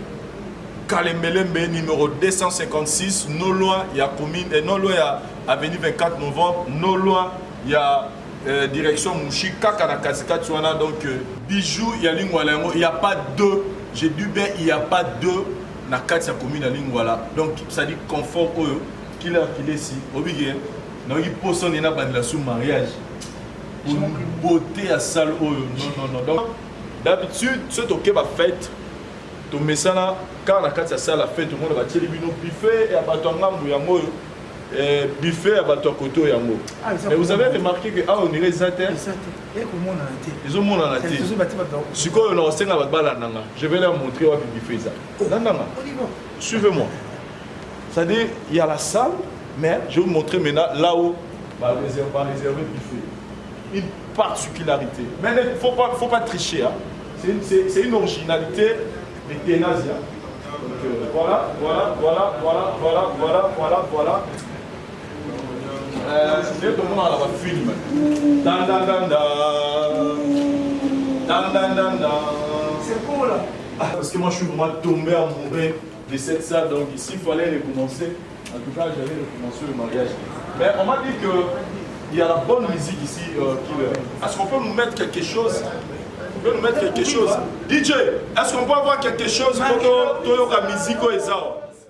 Kalemelembe, numéro 256, non loin, il y a commune, et non loin, il y a avenue 24 novembre, non loin, il y a direction Mouchi, Kakanakazika, donc bijoux, il y a Lingwalango, il n'y a pas deux, j'ai dit bien, il n'y a pas deux. Na kati ya commune à Lingwala. Donc ça dit confort qu'il est ici. Obligé. Donc il pose son éna bandela sous mariage. Une beauté à salle non. Donc d'habitude c'est OK ba fête. To mesana quand na kati ya salle la fête tout le monde va tirer bino buffet et abato ngambu yango buffet abato koto yango. Mais vous avez remarqué que on irait zater. Ils ont mon anaté. Si quoi on a osé na bala nanga. Je vais leur montrer où buffet ça. Nanga. Suivez-moi. C'est-à-dire il y a la salle, mais je vais vous montrer maintenant là où va réserver buffet. Une particularité. Mais il ne faut pas tricher. Hein. C'est une originalité de Tenasia. Donc voilà. C'est tout le monde a la film. C'est beau là. Parce que moi je suis vraiment tombé amoureux de cette salle. Donc ici il fallait recommencer. En tout cas j'allais recommencer le mariage. Mais on m'a dit qu'il y a la bonne musique ici. Est-ce qu'on peut nous mettre quelque chose? DJ, est-ce qu'on peut avoir quelque chose pour la musique au Ezao?